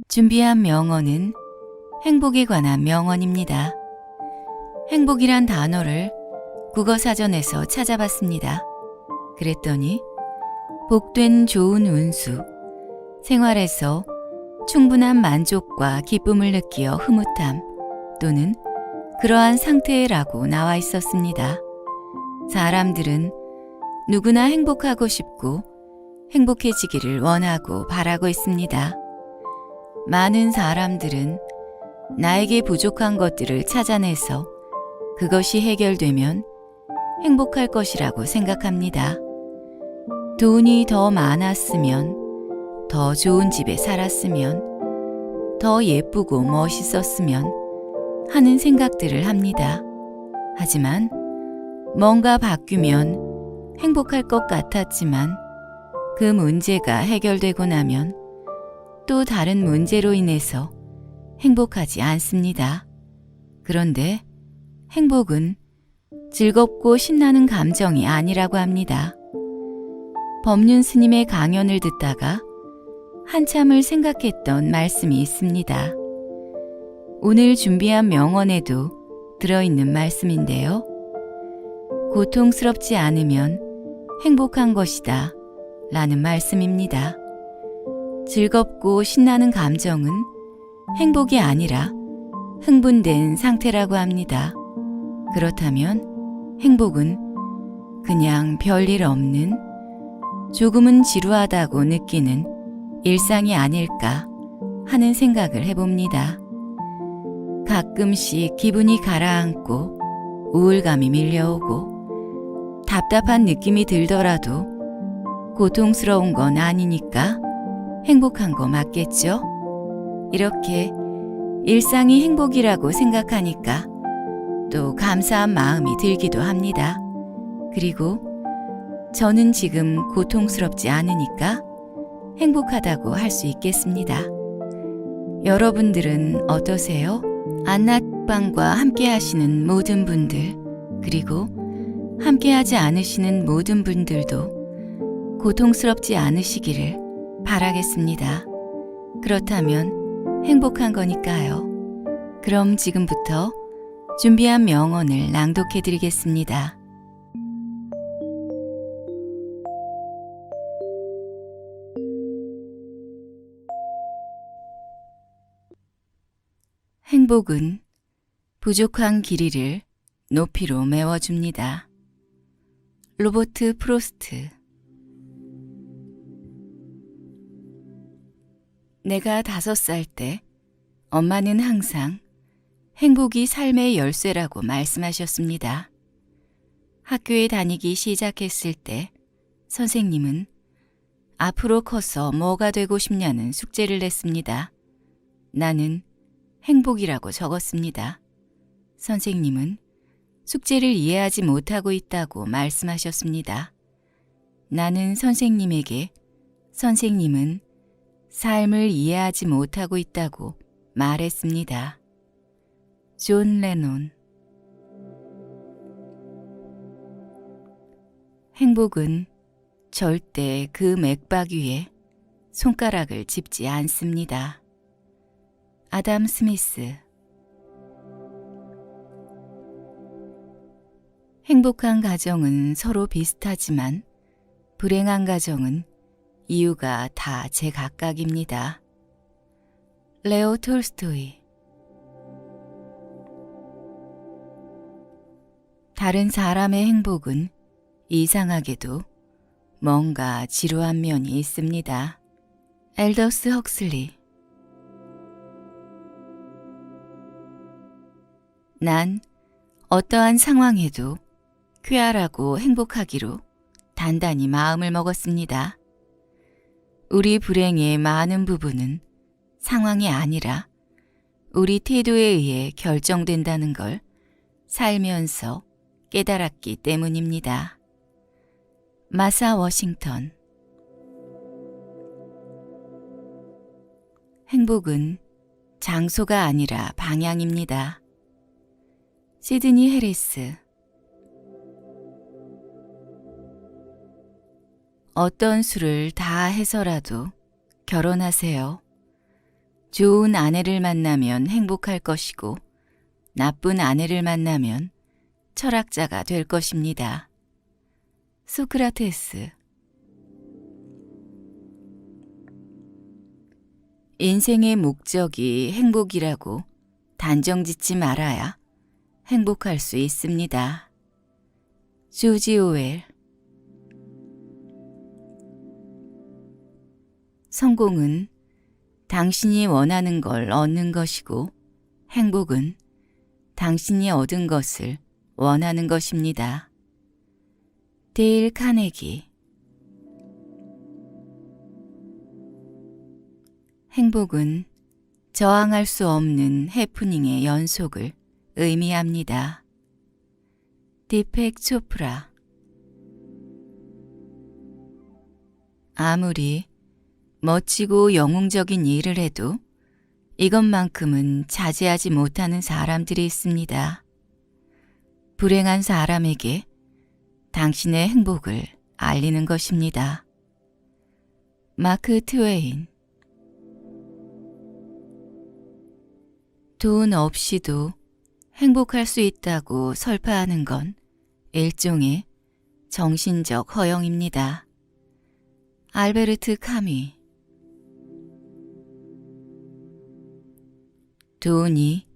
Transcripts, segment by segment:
준비한 명언은 행복에 관한 명언입니다. 행복이란 단어를 국어사전에서 찾아봤습니다. 그랬더니 복된 좋은 운수, 생활에서 충분한 만족과 기쁨을 느끼어 흐뭇함 또는 그러한 상태라고 나와 있었습니다. 사람들은 누구나 행복하고 싶고 행복해지기를 원하고 바라고 있습니다. 많은 사람들은 나에게 부족한 것들을 찾아내서 그것이 해결되면 행복할 것이라고 생각합니다. 돈이 더 많았으면, 더 좋은 집에 살았으면, 더 예쁘고 멋있었으면 하는 생각들을 합니다. 하지만 뭔가 바뀌면 행복할 것 같았지만 그 문제가 해결되고 나면 또 다른 문제로 인해서 행복하지 않습니다. 그런데 행복은 즐겁고 신나는 감정이 아니라고 합니다. 법륜 스님의 강연을 듣다가 한참을 생각했던 말씀이 있습니다. 오늘 준비한 명언에도 들어있는 말씀인데요. 고통스럽지 않으면 행복한 것이다 라는 말씀입니다. 즐겁고 신나는 감정은 행복이 아니라 흥분된 상태라고 합니다. 그렇다면 행복은 그냥 별일 없는 조금은 지루하다고 느끼는 일상이 아닐까 하는 생각을 해봅니다. 가끔씩 기분이 가라앉고 우울감이 밀려오고 답답한 느낌이 들더라도 고통스러운 건 아니니까 행복한 거 맞겠죠? 이렇게 일상이 행복이라고 생각하니까 또 감사한 마음이 들기도 합니다. 그리고 저는 지금 고통스럽지 않으니까 행복하다고 할 수 있겠습니다. 여러분들은 어떠세요? 안나방과 함께 하시는 모든 분들, 그리고 함께 하지 않으시는 모든 분들도 고통스럽지 않으시기를 바라겠습니다. 그렇다면 행복한 거니까요. 그럼 지금부터 준비한 명언을 낭독해 드리겠습니다. 행복은 부족한 길이를 높이로 메워줍니다. 로버트 프로스트. 내가 5살 때 엄마는 항상 행복이 삶의 열쇠라고 말씀하셨습니다. 학교에 다니기 시작했을 때 선생님은 앞으로 커서 뭐가 되고 싶냐는 숙제를 냈습니다. 나는 행복이라고 적었습니다. 선생님은 숙제를 이해하지 못하고 있다고 말씀하셨습니다. 나는 선생님에게 선생님은 삶을 이해하지 못하고 있다고 말했습니다. 존 레논. 행복은 절대 그 맥박 위에 손가락을 짚지 않습니다. 아담 스미스. 행복한 가정은 서로 비슷하지만 불행한 가정은 이유가 다 제각각입니다. 레오 톨스토이. 다른 사람의 행복은 이상하게도 뭔가 지루한 면이 있습니다. 엘더스 헉슬리. 난 어떠한 상황에도 쾌활하고 행복하기로 단단히 마음을 먹었습니다. 우리 불행의 많은 부분은 상황이 아니라 우리 태도에 의해 결정된다는 걸 살면서 깨달았기 때문입니다. 마사 워싱턴. 행복은 장소가 아니라 방향입니다. 시드니 해리스. 어떤 수를 다 해서라도 결혼하세요. 좋은 아내를 만나면 행복할 것이고 나쁜 아내를 만나면 철학자가 될 것입니다. 소크라테스. 인생의 목적이 행복이라고 단정 짓지 말아야 행복할 수 있습니다. 조지 오웰. 성공은 당신이 원하는 걸 얻는 것이고 행복은 당신이 얻은 것을 원하는 것입니다. 데일 카네기. 행복은 저항할 수 없는 해프닝의 연속을 의미합니다. 디펙 초프라. 아무리 멋지고 영웅적인 일을 해도 이것만큼은 자제하지 못하는 사람들이 있습니다. 불행한 사람에게 당신의 행복을 알리는 것입니다. 마크 트웨인. 돈 없이도 행복할 수 있다고 설파하는 건 일종의 정신적 허영입니다. 알베르트 카미. 돈이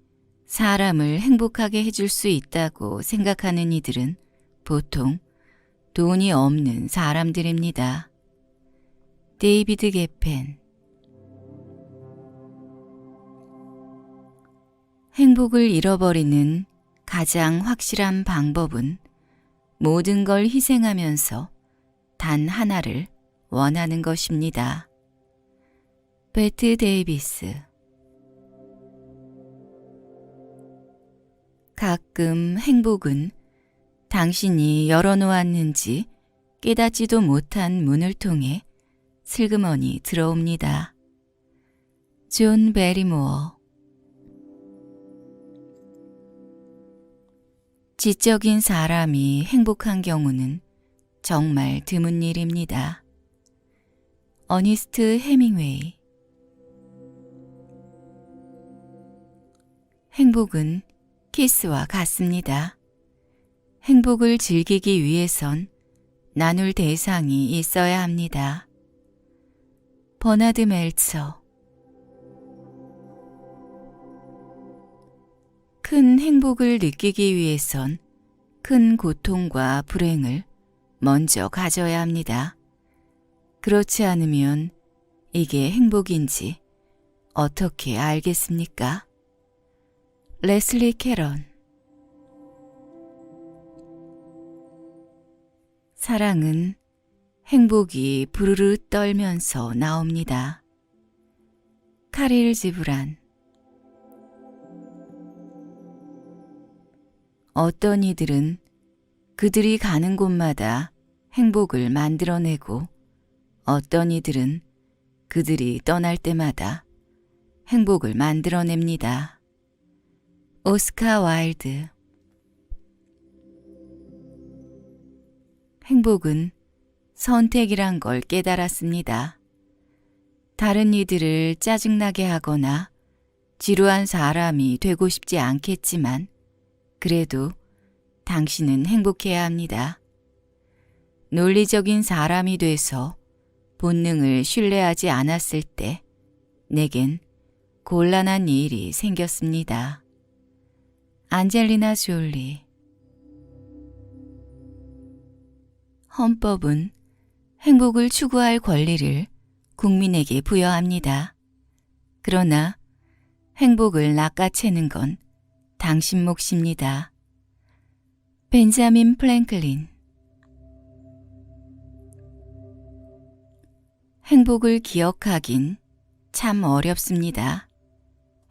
사람을 행복하게 해줄 수 있다고 생각하는 이들은 보통 돈이 없는 사람들입니다. 데이비드 게펜. 행복을 잃어버리는 가장 확실한 방법은 모든 걸 희생하면서 단 하나를 원하는 것입니다. 베트 데이비스. 가끔 행복은 당신이 열어놓았는지 깨닫지도 못한 문을 통해 슬그머니 들어옵니다. 존 베리모어. 지적인 사람이 행복한 경우는 정말 드문 일입니다. 어니스트 헤밍웨이. 행복은 키스와 같습니다. 행복을 즐기기 위해선 나눌 대상이 있어야 합니다. 버나드 멜처. 큰 행복을 느끼기 위해선 큰 고통과 불행을 먼저 가져야 합니다. 그렇지 않으면 이게 행복인지 어떻게 알겠습니까? 레슬리 캐런. 사랑은 행복이 부르르 떨면서 나옵니다. 카릴 지브란. 어떤 이들은 그들이 가는 곳마다 행복을 만들어내고 어떤 이들은 그들이 떠날 때마다 행복을 만들어냅니다. 오스카 와일드. 행복은 선택이란 걸 깨달았습니다. 다른 이들을 짜증나게 하거나 지루한 사람이 되고 싶지 않겠지만 그래도 당신은 행복해야 합니다. 논리적인 사람이 돼서 본능을 신뢰하지 않았을 때 내겐 곤란한 일이 생겼습니다. 안젤리나 졸리. 헌법은 행복을 추구할 권리를 국민에게 부여합니다. 그러나 행복을 낚아채는 건 당신 몫입니다. 벤자민 프랭클린. 행복을 기억하긴 참 어렵습니다.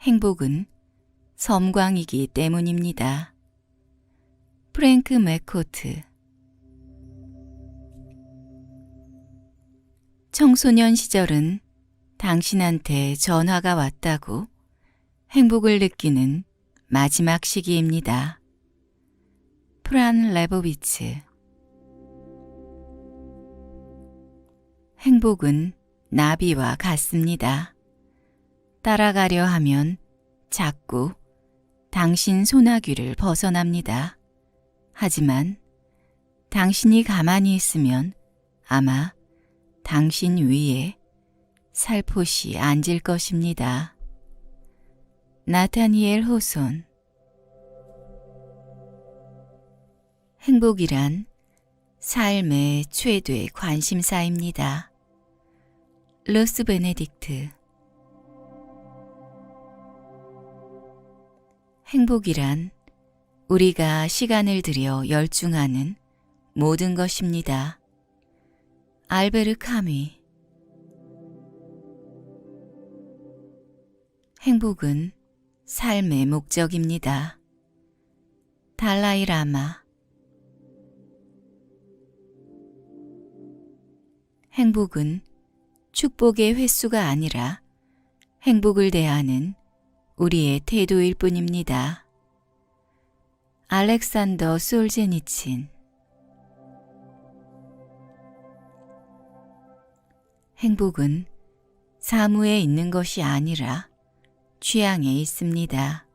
행복은 섬광이기 때문입니다. 프랭크 맥코트. 청소년 시절은 당신한테 전화가 왔다고 행복을 느끼는 마지막 시기입니다. 프란 레보비츠. 행복은 나비와 같습니다. 따라가려 하면 자꾸 당신 소나귀를 벗어납니다. 하지만 당신이 가만히 있으면 아마 당신 위에 살포시 앉을 것입니다. 나타니엘 호손. 행복이란 삶의 최대 관심사입니다. 루스 베네딕트. 행복이란 우리가 시간을 들여 열중하는 모든 것입니다. 알베르 카미. 행복은 삶의 목적입니다. 달라이 라마. 행복은 축복의 횟수가 아니라 행복을 대하는 우리의 태도일 뿐입니다. 알렉산더 솔제니친. 행복은 사무에 있는 것이 아니라 취향에 있습니다.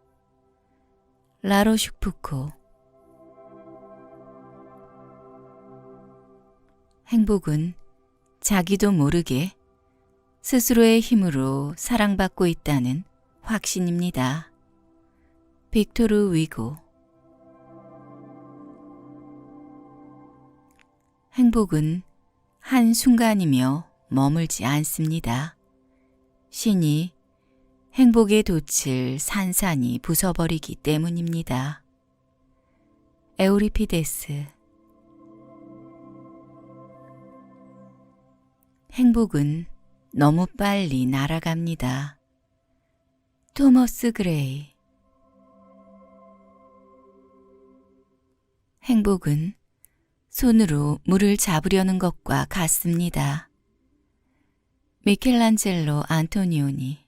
라로슈프코. 행복은 자기도 모르게 스스로의 힘으로 사랑받고 있다는 확신입니다. 빅토르 위고. 행복은 한순간이며 머물지 않습니다. 신이 행복의 돛을 산산이 부숴버리기 때문입니다. 에우리피데스. 행복은 너무 빨리 날아갑니다. 토머스 그레이. 행복은 손으로 물을 잡으려는 것과 같습니다. 미켈란젤로 안토니오니.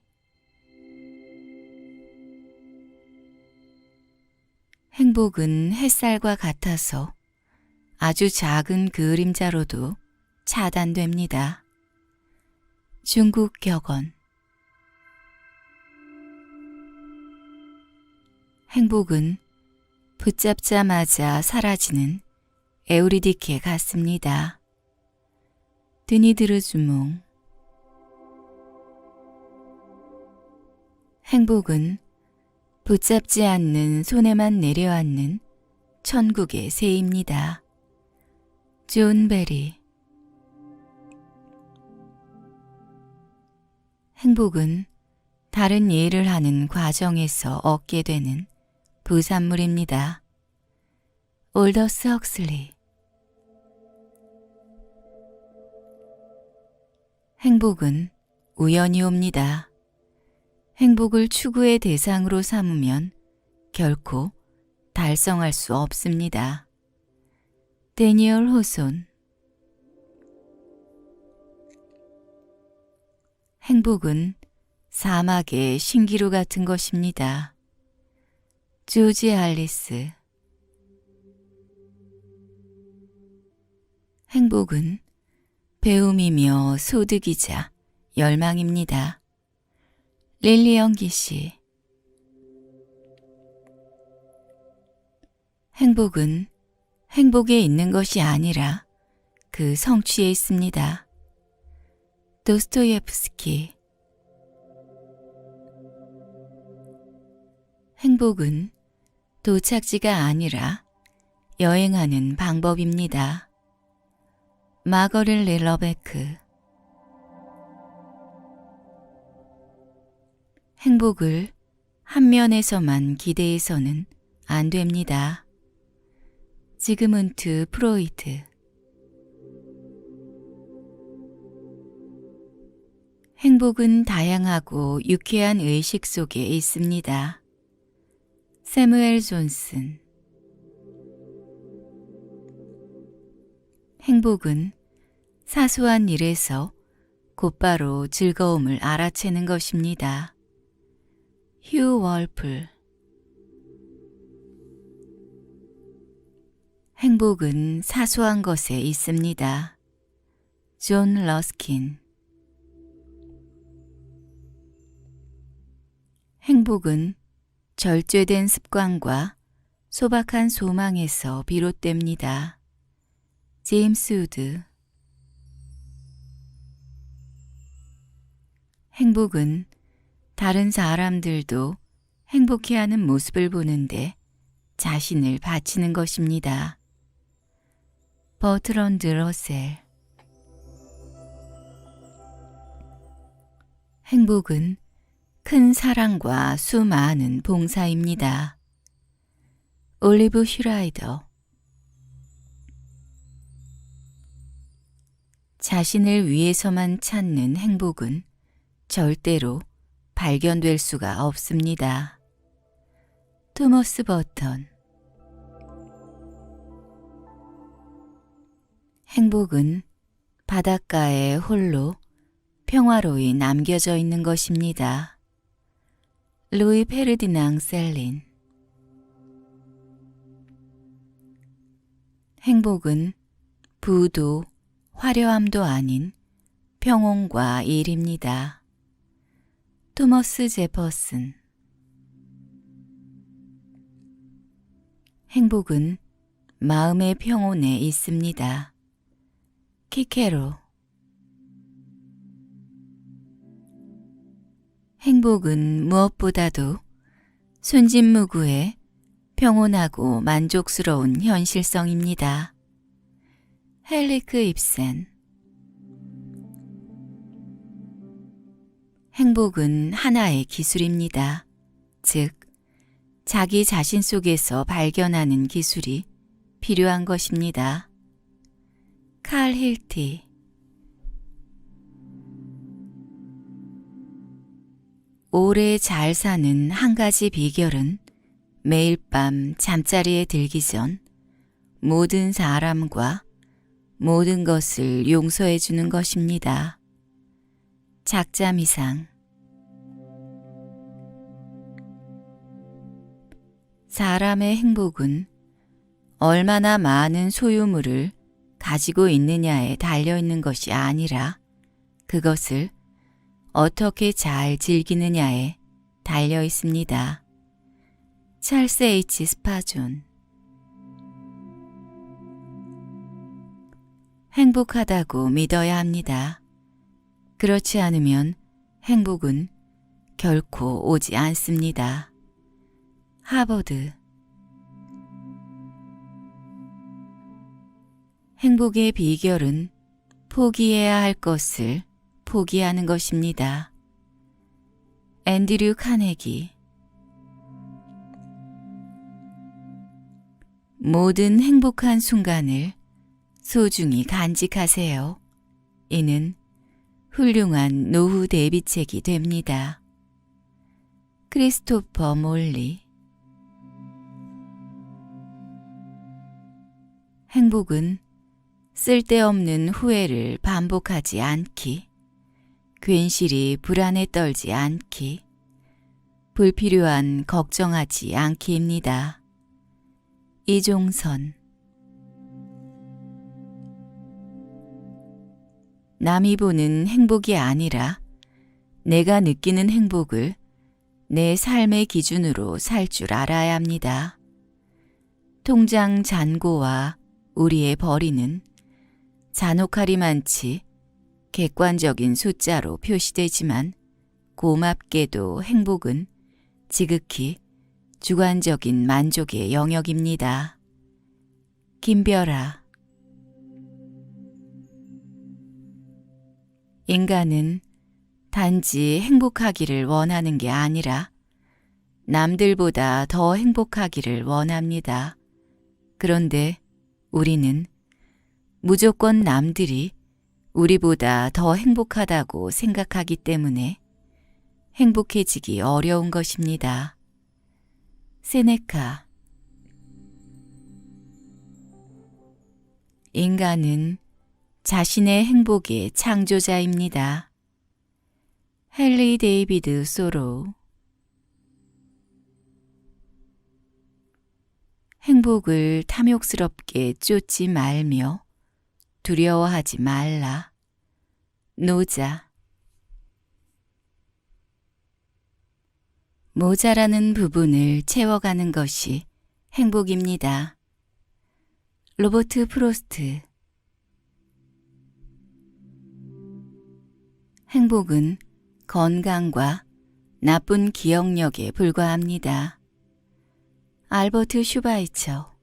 행복은 햇살과 같아서 아주 작은 그림자로도 차단됩니다. 중국 격언. 행복은 붙잡자마자 사라지는 에우리디케 같습니다. 드니드르 주몽. 행복은 붙잡지 않는 손에만 내려앉는 천국의 새입니다. 존 베리. 행복은 다른 일을 하는 과정에서 얻게 되는 부산물입니다. 올더스 헉슬리. 행복은 우연히 옵니다. 행복을 추구의 대상으로 삼으면 결코 달성할 수 없습니다. 데니얼 호손. 행복은 사막의 신기루 같은 것입니다. 조지 알리스. 행복은 배움이며 소득이자 열망입니다. 릴리언 기시. 행복은 행복에 있는 것이 아니라 그 성취에 있습니다. 도스토예프스키. 행복은 도착지가 아니라 여행하는 방법입니다. 마거를 릴러베크. 행복을 한 면에서만 기대해서는 안 됩니다. 지그문트 프로이트. 행복은 다양하고 유쾌한 의식 속에 있습니다. 새무엘 존슨. 행복은 사소한 일에서 곧바로 즐거움을 알아채는 것입니다. 휴 월플. 행복은 사소한 것에 있습니다. 존 러스킨. 행복은 절제된 습관과 소박한 소망에서 비롯됩니다. 제임스 우드. 행복은 다른 사람들도 행복해하는 모습을 보는데 자신을 바치는 것입니다. 버트런드 러셀. 행복은 큰 사랑과 수많은 봉사입니다. 올리브 슈라이더. 자신을 위해서만 찾는 행복은 절대로 발견될 수가 없습니다. 토머스 버턴. 행복은 바닷가에 홀로 평화로이 남겨져 있는 것입니다. 루이 페르디낭 셀린. 행복은 부도 화려함도 아닌 평온과 일입니다. 토머스 제퍼슨. 행복은 마음의 평온에 있습니다. 키케로. 행복은 무엇보다도 순진무구의 평온하고 만족스러운 현실성입니다. 헨리크 입센. 행복은 하나의 기술입니다. 즉, 자기 자신 속에서 발견하는 기술이 필요한 것입니다. 칼 힐티. 오래 잘 사는 한 가지 비결은 매일 밤 잠자리에 들기 전 모든 사람과 모든 것을 용서해 주는 것입니다. 작자미상. 사람의 행복은 얼마나 많은 소유물을 가지고 있느냐에 달려 있는 것이 아니라 그것을 어떻게 잘 즐기느냐에 달려 있습니다. 찰스 H. 스파존. 행복하다고 믿어야 합니다. 그렇지 않으면 행복은 결코 오지 않습니다. 하버드. 행복의 비결은 포기해야 할 것을 포기하는 것입니다. 앤드류 카네기. 모든 행복한 순간을 소중히 간직하세요. 이는 훌륭한 노후 대비책이 됩니다. 크리스토퍼 몰리. 행복은 쓸데없는 후회를 반복하지 않기, 괜시리 불안에 떨지 않기, 불필요한 걱정하지 않기입니다. 이종선. 남이 보는 행복이 아니라 내가 느끼는 행복을 내 삶의 기준으로 살 줄 알아야 합니다. 통장 잔고와 우리의 벌이는 잔혹하리만치 객관적인 숫자로 표시되지만 고맙게도 행복은 지극히 주관적인 만족의 영역입니다. 김별아. 인간은 단지 행복하기를 원하는 게 아니라 남들보다 더 행복하기를 원합니다. 그런데 우리는 무조건 남들이 우리보다 더 행복하다고 생각하기 때문에 행복해지기 어려운 것입니다. 세네카. 인간은 자신의 행복의 창조자입니다. 헨리 데이비드 소로우. 행복을 탐욕스럽게 쫓지 말며 두려워하지 말라. 노자. 모자라는 부분을 채워가는 것이 행복입니다. 로버트 프로스트. 행복은 건강과 나쁜 기억력에 불과합니다. 알버트 슈바이처.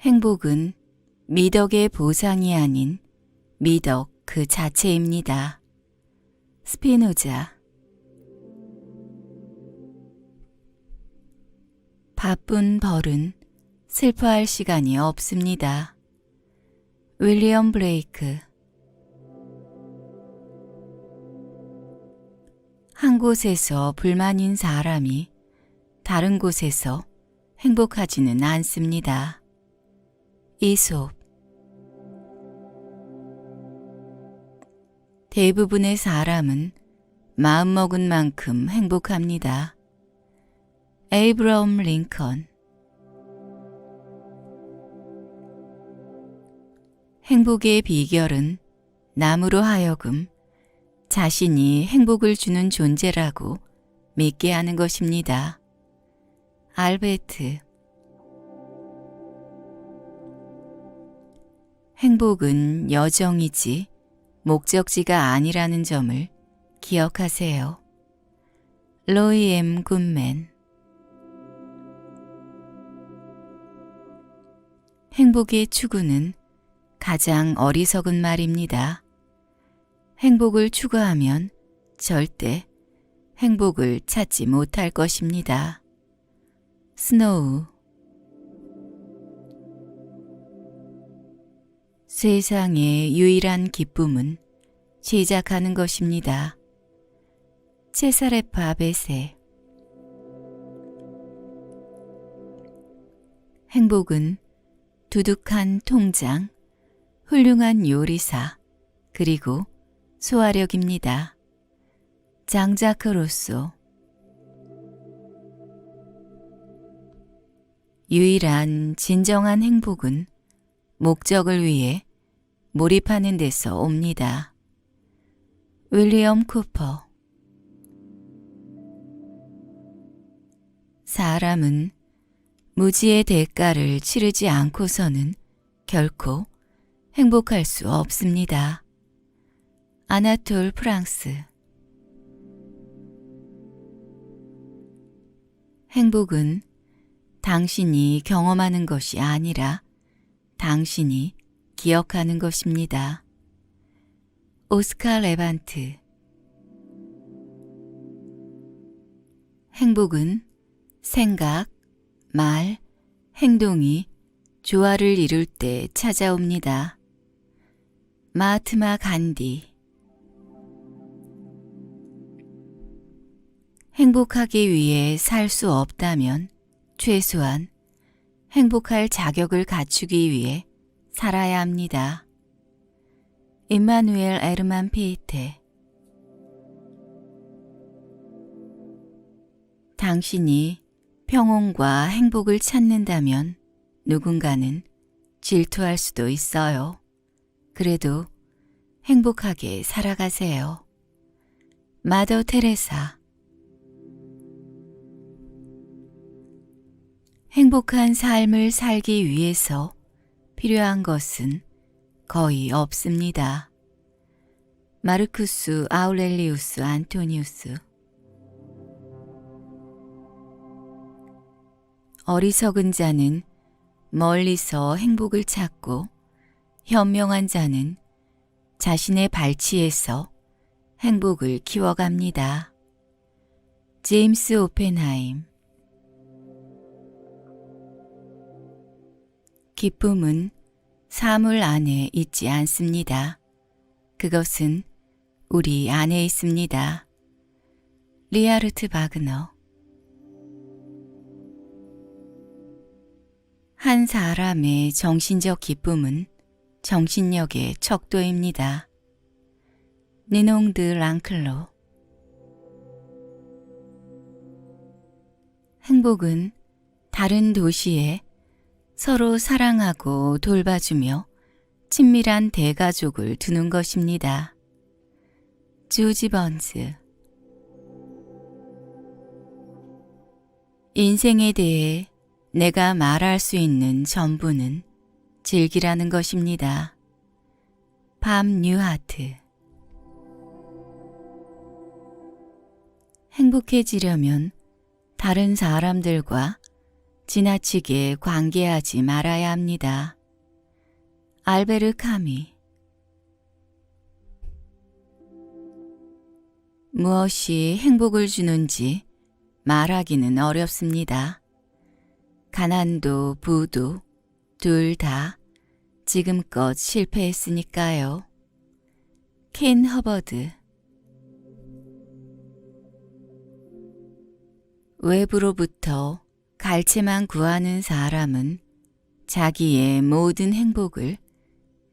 행복은 미덕의 보상이 아닌 미덕 그 자체입니다. 스피노자. 바쁜 벌은 슬퍼할 시간이 없습니다. 윌리엄 블레이크. 한 곳에서 불만인 사람이 다른 곳에서 행복하지는 않습니다. 이솝. 대부분의 사람은 마음먹은 만큼 행복합니다. 에이브러함 링컨. 행복의 비결은 남으로 하여금 자신이 행복을 주는 존재라고 믿게 하는 것입니다. 알베트. 행복은 여정이지 목적지가 아니라는 점을 기억하세요. 로이 엠 굿맨. 행복의 추구는 가장 어리석은 말입니다. 행복을 추구하면 절대 행복을 찾지 못할 것입니다. 스노우. 세상의 유일한 기쁨은 시작하는 것입니다. 체사레파 베세. 행복은 두둑한 통장, 훌륭한 요리사, 그리고 소화력입니다. 장자크 로소. 유일한 진정한 행복은 목적을 위해 몰입하는 데서 옵니다. 윌리엄 쿠퍼. 사람은 무지의 대가를 치르지 않고서는 결코 행복할 수 없습니다. 아나톨 프랑스. 행복은 당신이 경험하는 것이 아니라 당신이 기억하는 것입니다. 오스카 레반트. 행복은 생각, 말, 행동이 조화를 이룰 때 찾아옵니다. 마하트마 간디. 행복하기 위해 살 수 없다면 최소한 행복할 자격을 갖추기 위해 살아야 합니다. 임마누엘 에르만 피에테. 당신이 평온과 행복을 찾는다면 누군가는 질투할 수도 있어요. 그래도 행복하게 살아가세요. 마더 테레사. 행복한 삶을 살기 위해서 필요한 것은 거의 없습니다. 마르쿠스 아우렐리우스 안토니우스. 어리석은 자는 멀리서 행복을 찾고 현명한 자는 자신의 발치에서 행복을 키워갑니다. 제임스 오펜하임. 기쁨은 사물 안에 있지 않습니다. 그것은 우리 안에 있습니다. 리하르트 바그너. 한 사람의 정신적 기쁨은 정신력의 척도입니다. 니농드 랑클로. 행복은 다른 도시에 서로 사랑하고 돌봐주며 친밀한 대가족을 두는 것입니다. 조지 번즈. 인생에 대해 내가 말할 수 있는 전부는 즐기라는 것입니다. 밤 뉴하트. 행복해지려면 다른 사람들과 지나치게 관계하지 말아야 합니다. 알베르 카미. 무엇이 행복을 주는지 말하기는 어렵습니다. 가난도 부도 둘 다 지금껏 실패했으니까요. 켄 허버드. 외부로부터 갈채만 구하는 사람은 자기의 모든 행복을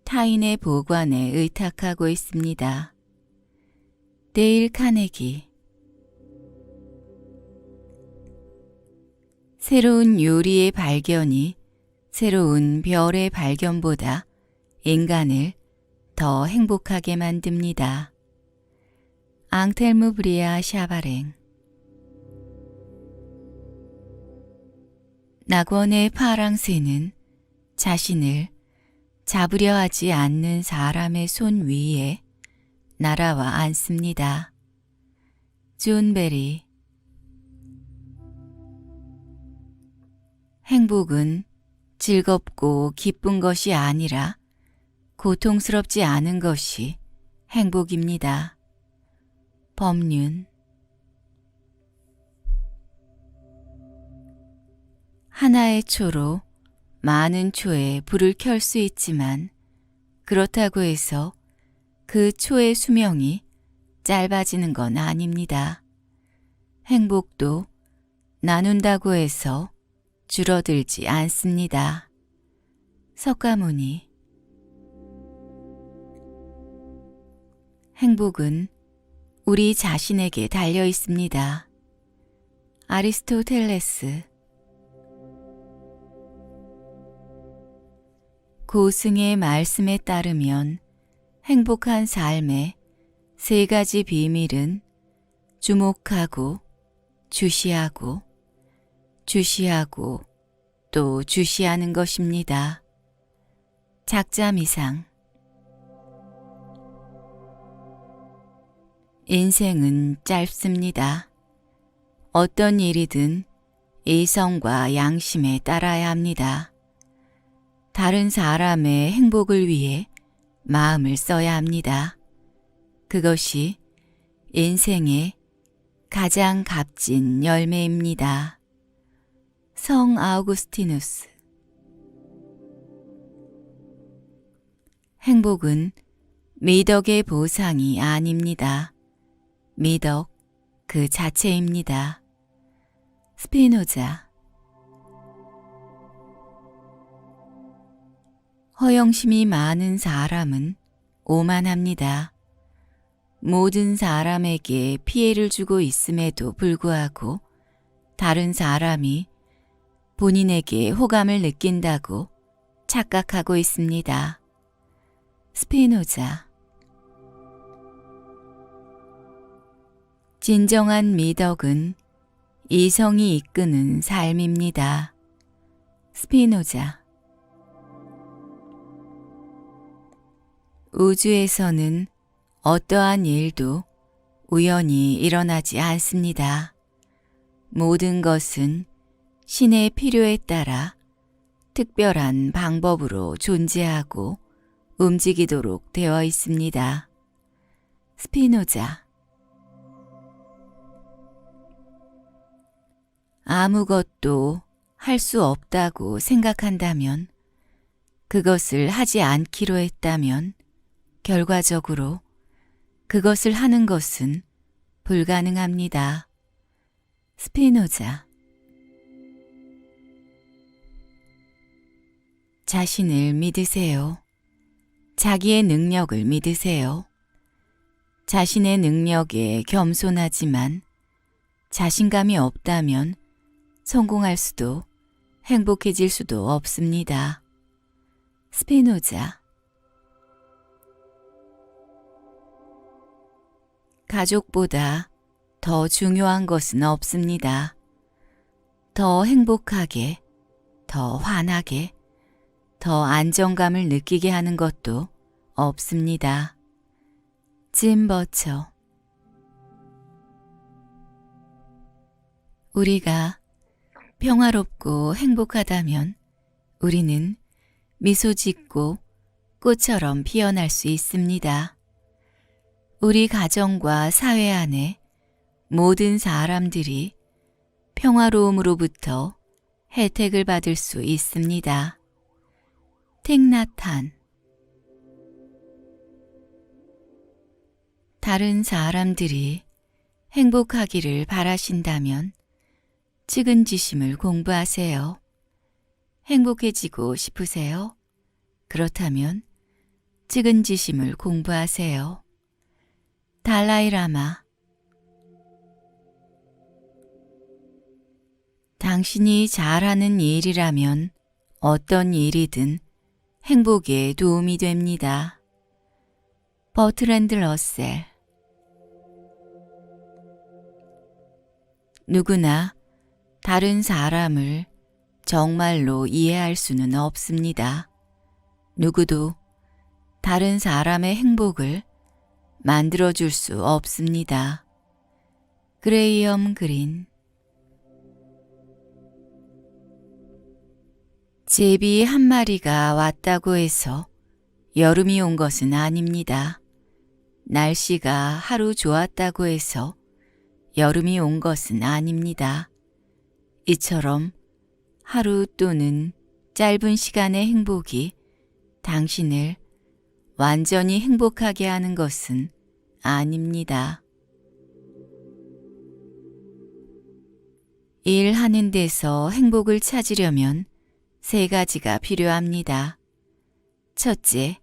타인의 보관에 의탁하고 있습니다. 데일 카네기. 새로운 요리의 발견이 새로운 별의 발견보다 인간을 더 행복하게 만듭니다. 앙텔무 브리아 샤바랭. 낙원의 파랑새는 자신을 잡으려 하지 않는 사람의 손 위에 날아와 앉습니다. 존 베리. 행복은 즐겁고 기쁜 것이 아니라 고통스럽지 않은 것이 행복입니다. 법륜. 하나의 초로 많은 초에 불을 켤 수 있지만 그렇다고 해서 그 초의 수명이 짧아지는 건 아닙니다. 행복도 나눈다고 해서 줄어들지 않습니다. 석가모니. 행복은 우리 자신에게 달려 있습니다. 아리스토텔레스. 고승의 말씀에 따르면 행복한 삶의 세 가지 비밀은 주목하고 주시하고 주시하고 또 주시하는 것입니다. 작자미상. 인생은 짧습니다. 어떤 일이든 이성과 양심에 따라야 합니다. 다른 사람의 행복을 위해 마음을 써야 합니다. 그것이 인생의 가장 값진 열매입니다. 성 아우구스티누스. 행복은 미덕의 보상이 아닙니다. 미덕 그 자체입니다. 스피노자. 허영심이 많은 사람은 오만합니다. 모든 사람에게 피해를 주고 있음에도 불구하고 다른 사람이 본인에게 호감을 느낀다고 착각하고 있습니다. 스피노자. 진정한 미덕은 이성이 이끄는 삶입니다. 스피노자. 우주에서는 어떠한 일도 우연히 일어나지 않습니다. 모든 것은 신의 필요에 따라 특별한 방법으로 존재하고 움직이도록 되어 있습니다. 스피노자. 아무것도 할 수 없다고 생각한다면, 그것을 하지 않기로 했다면 결과적으로 그것을 하는 것은 불가능합니다. 스피노자. 자신을 믿으세요. 자기의 능력을 믿으세요. 자신의 능력에 겸손하지만 자신감이 없다면 성공할 수도 행복해질 수도 없습니다. 스피노자. 가족보다 더 중요한 것은 없습니다. 더 행복하게, 더 환하게, 더 안정감을 느끼게 하는 것도 없습니다. 짐 버처. 우리가 평화롭고 행복하다면 우리는 미소 짓고 꽃처럼 피어날 수 있습니다. 우리 가정과 사회 안에 모든 사람들이 평화로움으로부터 혜택을 받을 수 있습니다. 틱나탄. 다른 사람들이 행복하기를 바라신다면 측은지심을 공부하세요. 행복해지고 싶으세요? 그렇다면 측은지심을 공부하세요. 달라이라마. 당신이 잘하는 일이라면 어떤 일이든 행복에 도움이 됩니다. 버트랜드 러셀. 누구나 다른 사람을 정말로 이해할 수는 없습니다. 누구도 다른 사람의 행복을 만들어줄 수 없습니다. 그레이엄 그린. 제비 한 마리가 왔다고 해서 여름이 온 것은 아닙니다. 날씨가 하루 좋았다고 해서 여름이 온 것은 아닙니다. 이처럼 하루 또는 짧은 시간의 행복이 당신을 완전히 행복하게 하는 것은 아닙니다. 일하는 데서 행복을 찾으려면 세 가지가 필요합니다. 첫째,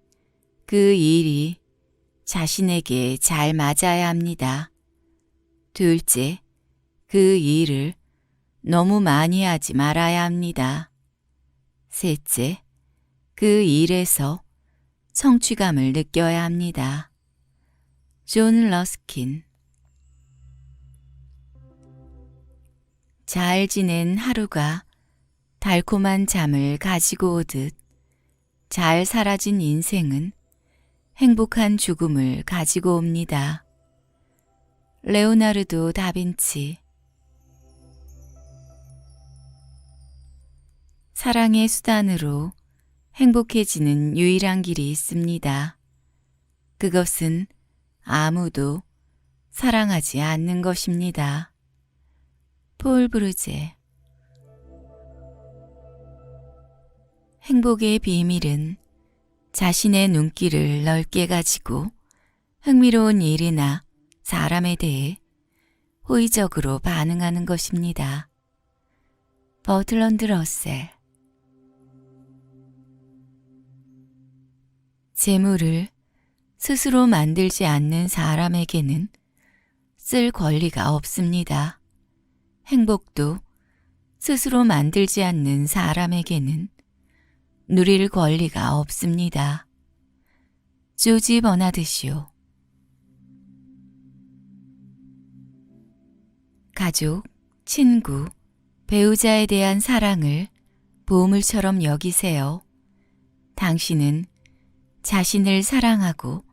그 일이 자신에게 잘 맞아야 합니다. 둘째, 그 일을 너무 많이 하지 말아야 합니다. 셋째, 그 일에서 성취감을 느껴야 합니다. 존 러스킨. 잘 지낸 하루가 달콤한 잠을 가지고 오듯 잘 사라진 인생은 행복한 죽음을 가지고 옵니다. 레오나르도 다빈치. 사랑의 수단으로 행복해지는 유일한 길이 있습니다. 그것은 아무도 사랑하지 않는 것입니다. 폴 브루제. 행복의 비밀은 자신의 눈길을 넓게 가지고 흥미로운 일이나 사람에 대해 호의적으로 반응하는 것입니다. 버틀런드 러셀. 재물을 스스로 만들지 않는 사람에게는 쓸 권리가 없습니다. 행복도 스스로 만들지 않는 사람에게는 누릴 권리가 없습니다. 조지 버나드 쇼. 가족, 친구, 배우자에 대한 사랑을 보물처럼 여기세요. 당신은 자신을 사랑하고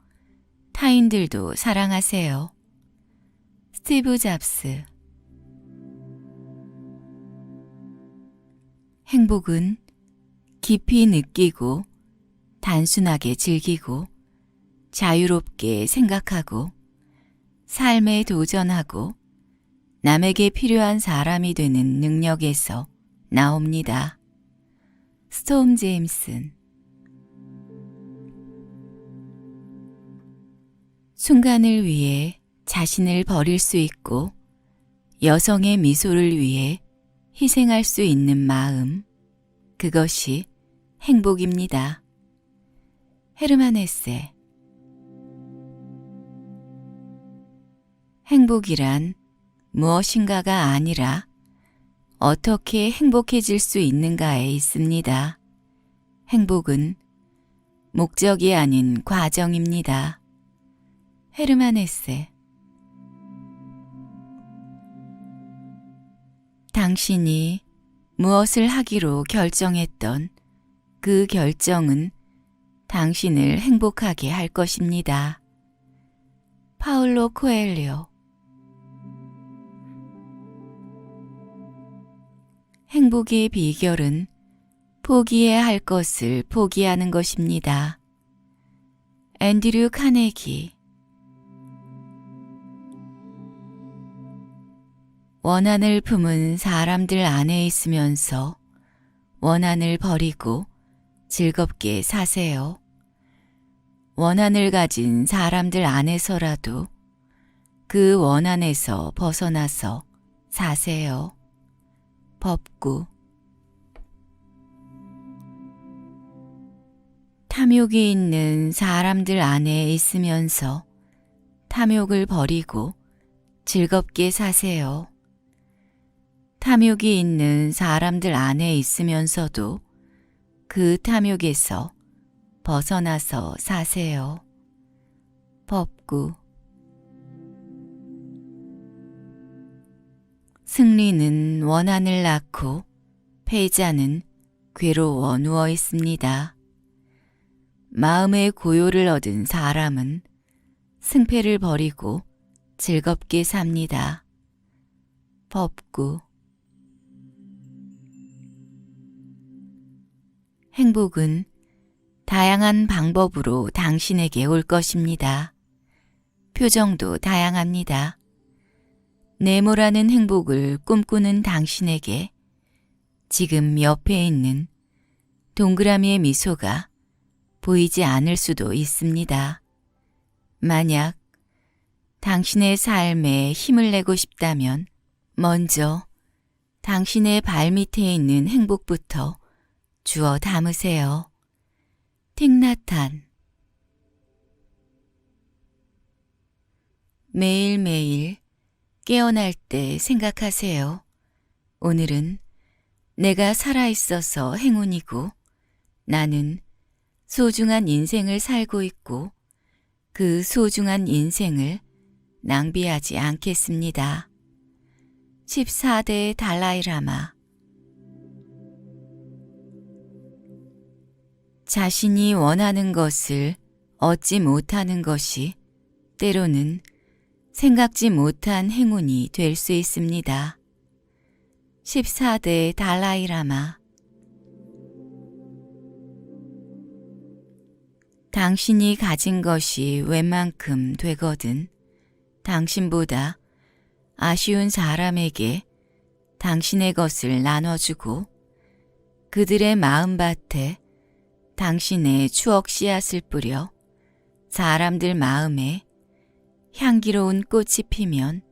타인들도 사랑하세요. 스티브 잡스. 행복은 깊이 느끼고 단순하게 즐기고 자유롭게 생각하고 삶에 도전하고 남에게 필요한 사람이 되는 능력에서 나옵니다. 스톰 제임슨. 순간을 위해 자신을 버릴 수 있고 여성의 미소를 위해 희생할 수 있는 마음, 그것이 행복입니다. 헤르만 헤세. 행복이란 무엇인가가 아니라 어떻게 행복해질 수 있는가에 있습니다. 행복은 목적이 아닌 과정입니다. 헤르만 헤세. 당신이 무엇을 하기로 결정했던 그 결정은 당신을 행복하게 할 것입니다. 파울로 코엘료. 행복의 비결은 포기해야 할 것을 포기하는 것입니다. 앤드류 카네기. 원한을 품은 사람들 안에 있으면서 원한을 버리고 즐겁게 사세요. 원한을 가진 사람들 안에서라도 그 원한에서 벗어나서 사세요. 법구. 탐욕이 있는 사람들 안에 있으면서 탐욕을 버리고 즐겁게 사세요. 탐욕이 있는 사람들 안에 있으면서도 그 탐욕에서 벗어나서 사세요. 법구. 승리는 원한을 낳고 패자는 괴로워 누워 있습니다. 마음의 고요를 얻은 사람은 승패를 버리고 즐겁게 삽니다. 법구. 행복은 다양한 방법으로 당신에게 올 것입니다. 표정도 다양합니다. 네모라는 행복을 꿈꾸는 당신에게 지금 옆에 있는 동그라미의 미소가 보이지 않을 수도 있습니다. 만약 당신의 삶에 힘을 내고 싶다면 먼저 당신의 발밑에 있는 행복부터 주워 담으세요. 틱나탄. 매일매일 깨어날 때 생각하세요. 오늘은 내가 살아있어서 행운이고 나는 소중한 인생을 살고 있고 그 소중한 인생을 낭비하지 않겠습니다. 14대 달라이라마. 자신이 원하는 것을 얻지 못하는 것이 때로는 생각지 못한 행운이 될 수 있습니다. 14대 달라이라마. 당신이 가진 것이 웬만큼 되거든 당신보다 아쉬운 사람에게 당신의 것을 나눠주고 그들의 마음밭에 당신의 추억 씨앗을 뿌려 사람들 마음에 향기로운 꽃이 피면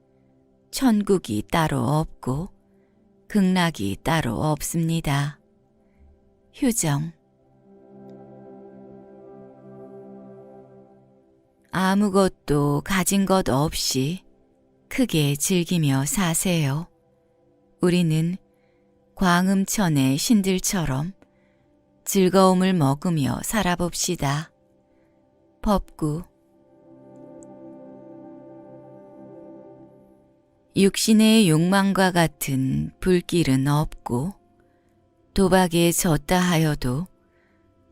천국이 따로 없고 극락이 따로 없습니다. 휴정. 아무것도 가진 것 없이 크게 즐기며 사세요. 우리는 광음천의 신들처럼 즐거움을 먹으며 살아봅시다. 법구. 육신의 욕망과 같은 불길은 없고 도박에 졌다 하여도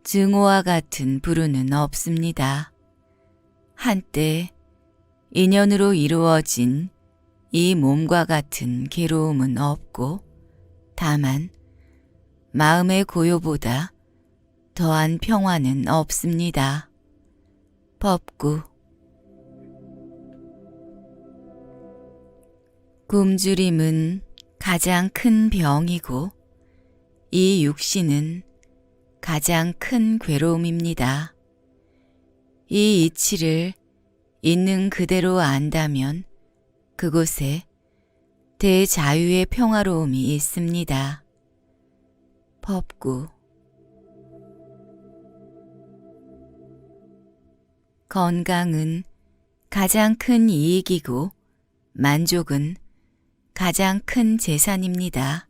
증오와 같은 불운은 없습니다. 한때 인연으로 이루어진 이 몸과 같은 괴로움은 없고 다만 마음의 고요보다 더한 평화는 없습니다. 법구. 굶주림은 가장 큰 병이고 이 육신은 가장 큰 괴로움입니다. 이 이치를 있는 그대로 안다면 그곳에 대자유의 평화로움이 있습니다. 법구. 건강은 가장 큰 이익이고 만족은 가장 큰 재산입니다.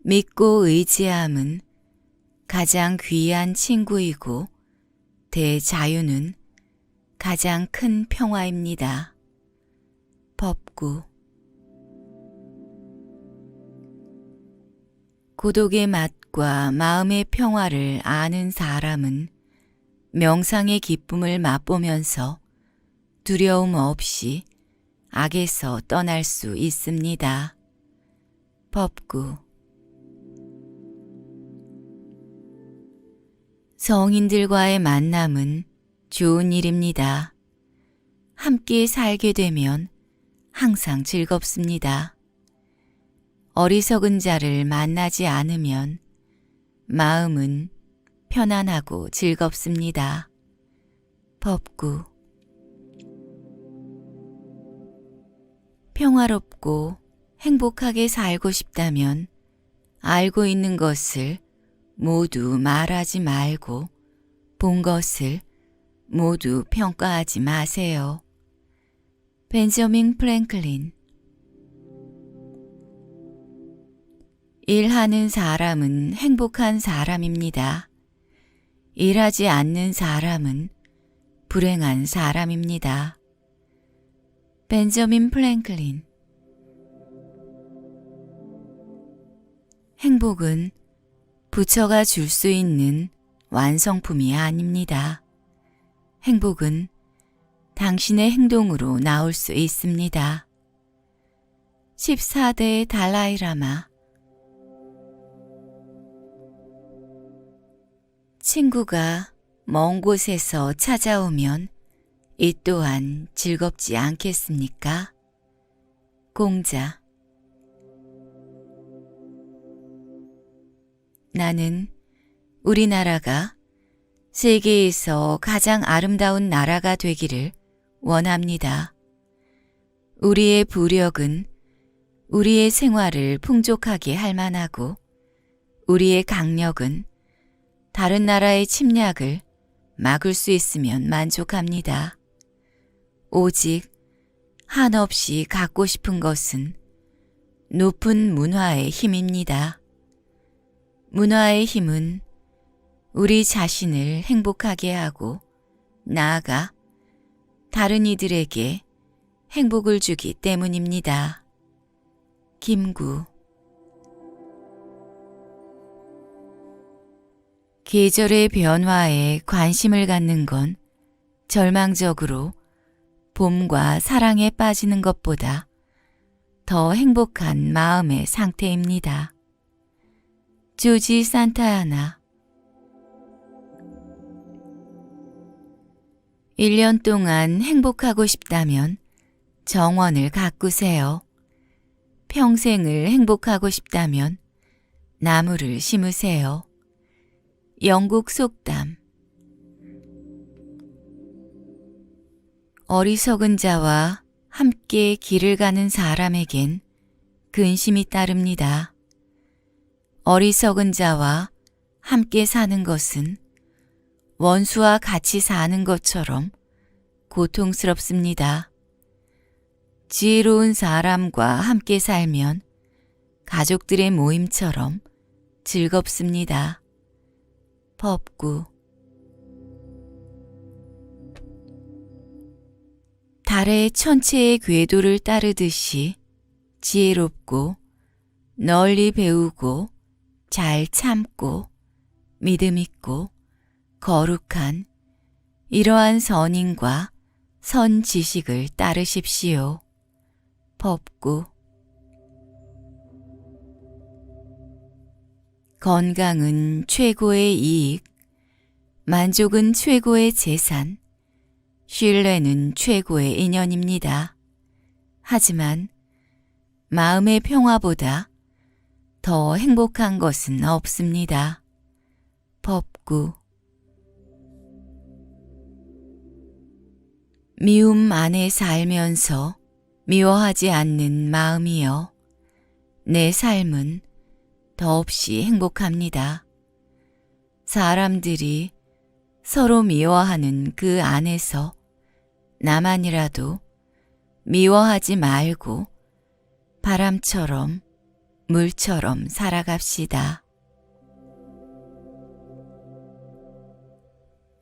믿고 의지함은 가장 귀한 친구이고 대자유는 가장 큰 평화입니다. 법구. 고독의 맛과 마음의 평화를 아는 사람은 명상의 기쁨을 맛보면서 두려움 없이 악에서 떠날 수 있습니다. 법구. 성인들과의 만남은 좋은 일입니다. 함께 살게 되면 항상 즐겁습니다. 어리석은 자를 만나지 않으면 마음은 편안하고 즐겁습니다. 법구. 평화롭고 행복하게 살고 싶다면 알고 있는 것을 모두 말하지 말고 본 것을 모두 평가하지 마세요. 벤저민 프랭클린. 일하는 사람은 행복한 사람입니다. 일하지 않는 사람은 불행한 사람입니다. 벤저민 프랭클린. 행복은 부처가 줄 수 있는 완성품이 아닙니다. 행복은 당신의 행동으로 나올 수 있습니다. 14대 달라이라마. 친구가 먼 곳에서 찾아오면 이 또한 즐겁지 않겠습니까? 공자. 나는 우리나라가 세계에서 가장 아름다운 나라가 되기를 원합니다. 우리의 부력은 우리의 생활을 풍족하게 할 만하고 우리의 강력은 다른 나라의 침략을 막을 수 있으면 만족합니다. 오직 한없이 갖고 싶은 것은 높은 문화의 힘입니다. 문화의 힘은 우리 자신을 행복하게 하고 나아가 다른 이들에게 행복을 주기 때문입니다. 김구. 계절의 변화에 관심을 갖는 건 절망적으로 봄과 사랑에 빠지는 것보다 더 행복한 마음의 상태입니다. 조지 산타야나. 1년 동안 행복하고 싶다면 정원을 가꾸세요. 평생을 행복하고 싶다면 나무를 심으세요. 영국 속담. 어리석은 자와 함께 길을 가는 사람에겐 근심이 따릅니다. 어리석은 자와 함께 사는 것은 원수와 같이 사는 것처럼 고통스럽습니다. 지혜로운 사람과 함께 살면 가족들의 모임처럼 즐겁습니다. 법구. 달의 천체의 궤도를 따르듯이 지혜롭고 널리 배우고 잘 참고 믿음 있고 거룩한 이러한 선인과 선 지식을 따르십시오. 법구. 건강은 최고의 이익, 만족은 최고의 재산, 신뢰는 최고의 인연입니다. 하지만 마음의 평화보다 더 행복한 것은 없습니다. 법구. 미움 안에 살면서 미워하지 않는 마음이여, 내 삶은 더없이 행복합니다. 사람들이 서로 미워하는 그 안에서 나만이라도 미워하지 말고 바람처럼 물처럼 살아갑시다.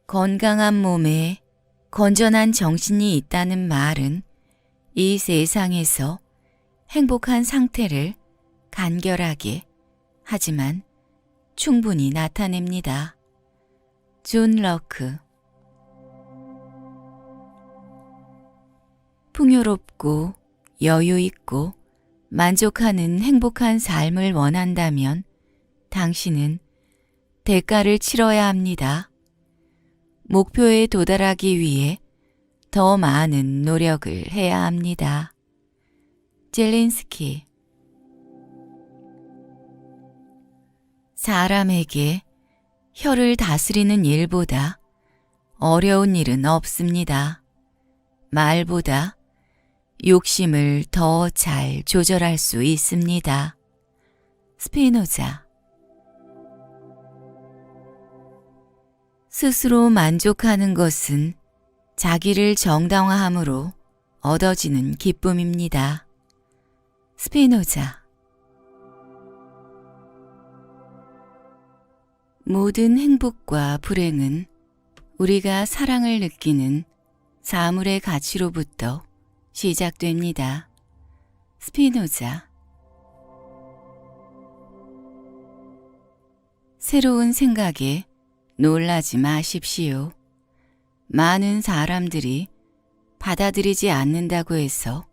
건강한 몸에 건전한 정신이 있다는 말은 이 세상에서 행복한 상태를 간결하게 하지만 충분히 나타냅니다. 존 러크. 풍요롭고 여유 있고 만족하는 행복한 삶을 원한다면 당신은 대가를 치러야 합니다. 목표에 도달하기 위해 더 많은 노력을 해야 합니다. 젤린스키. 사람에게 혀를 다스리는 일보다 어려운 일은 없습니다. 말보다 욕심을 더 잘 조절할 수 있습니다. 스피노자. 스스로 만족하는 것은 자기를 정당화함으로 얻어지는 기쁨입니다. 스피노자. 모든 행복과 불행은 우리가 사랑을 느끼는 사물의 가치로부터 시작됩니다. 스피노자. 새로운 생각에 놀라지 마십시오. 많은 사람들이 받아들이지 않는다고 해서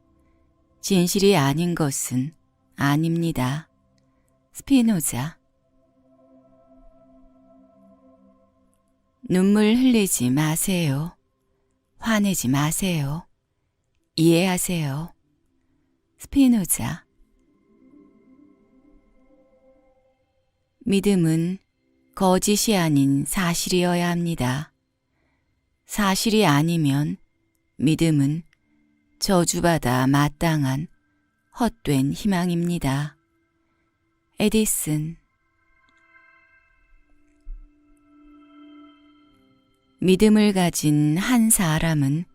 진실이 아닌 것은 아닙니다. 스피노자. 눈물 흘리지 마세요. 화내지 마세요. 이해하세요. 스피노자. 믿음은 거짓이 아닌 사실이어야 합니다. 사실이 아니면 믿음은 저주받아 마땅한 헛된 희망입니다. 에디슨. 믿음을 가진 한 사람은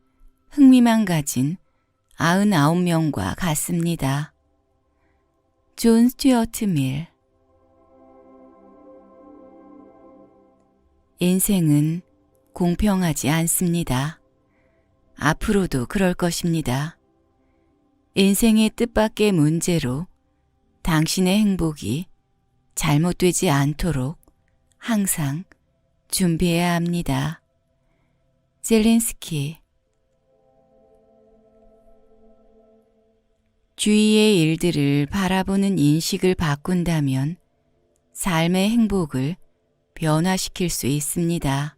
흥미만 가진 99명과 같습니다. 존 스튜어트 밀. 인생은 공평하지 않습니다. 앞으로도 그럴 것입니다. 인생의 뜻밖의 문제로 당신의 행복이 잘못되지 않도록 항상 준비해야 합니다. 젤린스키. 주위의 일들을 바라보는 인식을 바꾼다면 삶의 행복을 변화시킬 수 있습니다.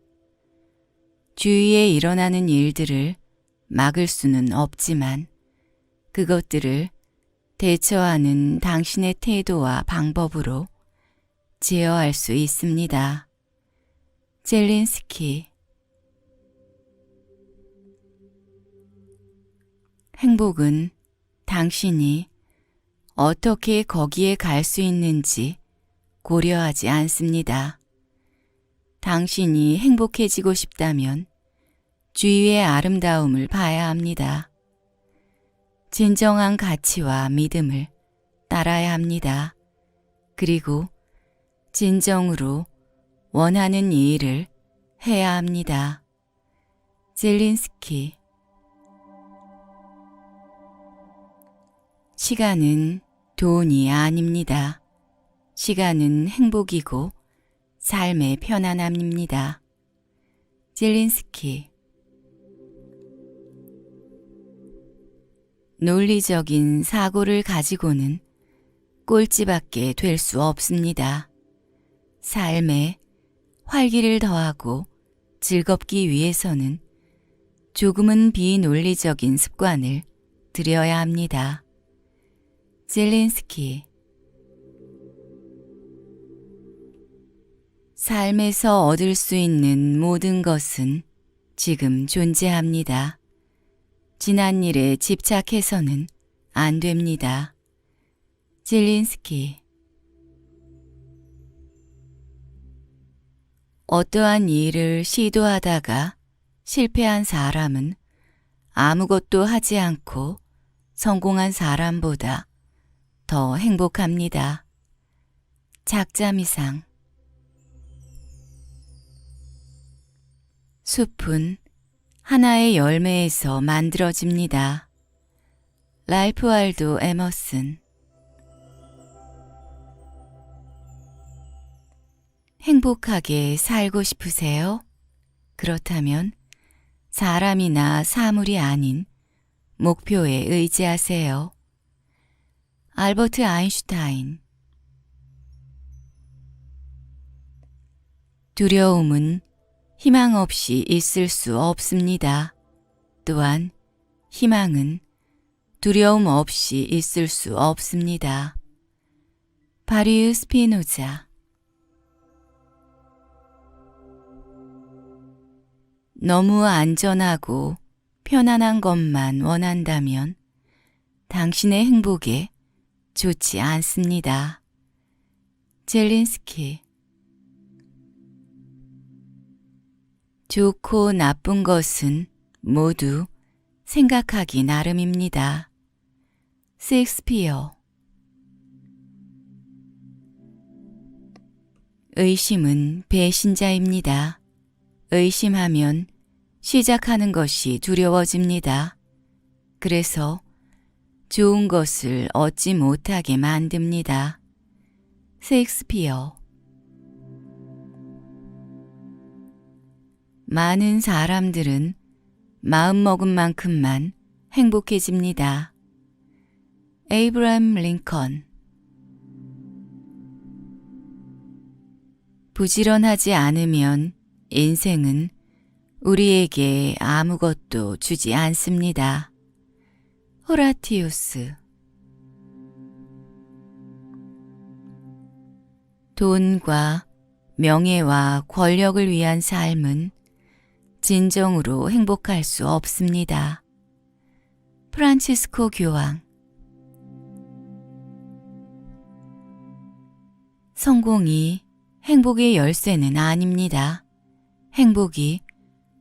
주위에 일어나는 일들을 막을 수는 없지만 그것들을 대처하는 당신의 태도와 방법으로 제어할 수 있습니다. 젤린스키. 행복은 당신이 어떻게 거기에 갈 수 있는지 고려하지 않습니다. 당신이 행복해지고 싶다면 주위의 아름다움을 봐야 합니다. 진정한 가치와 믿음을 따라야 합니다. 그리고 진정으로 원하는 이 일을 해야 합니다. 젤린스키. 시간은 돈이 아닙니다. 시간은 행복이고 삶의 편안함입니다. 젤린스키. 논리적인 사고를 가지고는 꼴찌밖에 될 수 없습니다. 삶에 활기를 더하고 즐겁기 위해서는 조금은 비논리적인 습관을 들여야 합니다. 젤린스키. 삶에서 얻을 수 있는 모든 것은 지금 존재합니다. 지난 일에 집착해서는 안 됩니다. 젤린스키. 어떠한 일을 시도하다가 실패한 사람은 아무것도 하지 않고 성공한 사람보다 더 행복합니다. 작자미상. 숲은 하나의 열매에서 만들어집니다. 랄프 왈도 에머슨. 행복하게 살고 싶으세요? 그렇다면 사람이나 사물이 아닌 목표에 의지하세요. 알버트 아인슈타인. 두려움은 희망 없이 있을 수 없습니다. 또한 희망은 두려움 없이 있을 수 없습니다. 바리우 스피노자. 너무 안전하고 편안한 것만 원한다면 당신의 행복에 좋지 않습니다. 젤린스키. 좋고 나쁜 것은 모두 생각하기 나름입니다. 셰익스피어. 의심은 배신자입니다. 의심하면 시작하는 것이 두려워집니다. 그래서 좋은 것을 얻지 못하게 만듭니다. 셰익스피어. 많은 사람들은 마음먹은 만큼만 행복해집니다. 에이브라함 링컨. 부지런하지 않으면 인생은 우리에게 아무것도 주지 않습니다. 호라티우스. 돈과 명예와 권력을 위한 삶은 진정으로 행복할 수 없습니다. 프란치스코 교황. 성공이 행복의 열쇠는 아닙니다. 행복이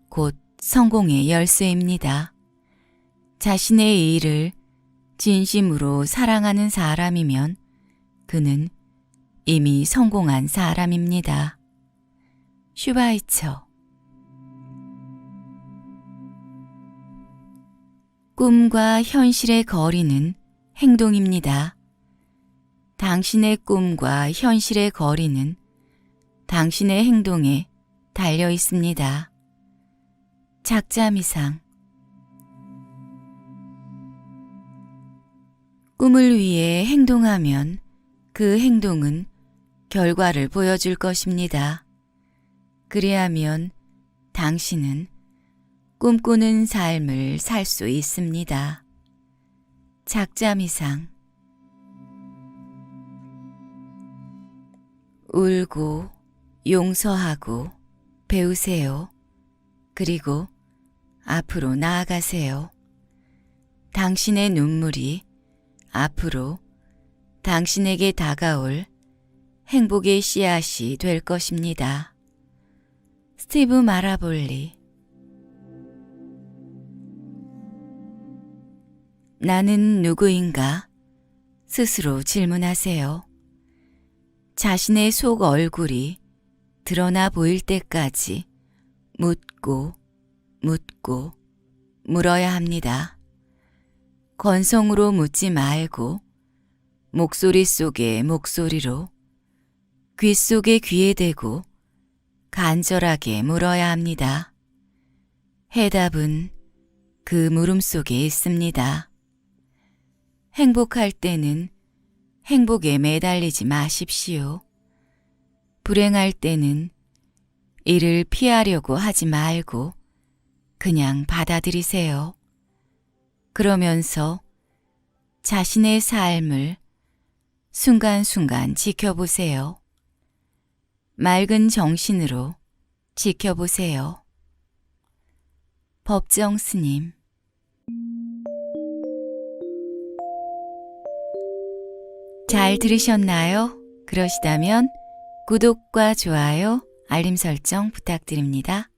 곧 성공의 열쇠입니다. 자신의 일을 진심으로 사랑하는 사람이면 그는 이미 성공한 사람입니다. 슈바이처. 꿈과 현실의 거리는 행동입니다. 당신의 꿈과 현실의 거리는 당신의 행동에 달려 있습니다. 작자미상. 꿈을 위해 행동하면 그 행동은 결과를 보여줄 것입니다. 그리하면 당신은 꿈꾸는 삶을 살 수 있습니다. 작자미상. 울고 용서하고 배우세요. 그리고 앞으로 나아가세요. 당신의 눈물이 앞으로 당신에게 다가올 행복의 씨앗이 될 것입니다. 스티브 마라볼리. 나는 누구인가? 스스로 질문하세요. 자신의 속 얼굴이 드러나 보일 때까지 묻고 물어야 합니다. 건성으로 묻지 말고 목소리 속에 목소리로, 귀 속에 귀에 대고 간절하게 물어야 합니다. 해답은 그 물음 속에 있습니다. 행복할 때는 행복에 매달리지 마십시오. 불행할 때는 이를 피하려고 하지 말고 그냥 받아들이세요. 그러면서 자신의 삶을 순간순간 지켜보세요. 맑은 정신으로 지켜보세요. 법정 스님. 잘 들으셨나요? 그러시다면 구독과 좋아요, 알림 설정 부탁드립니다.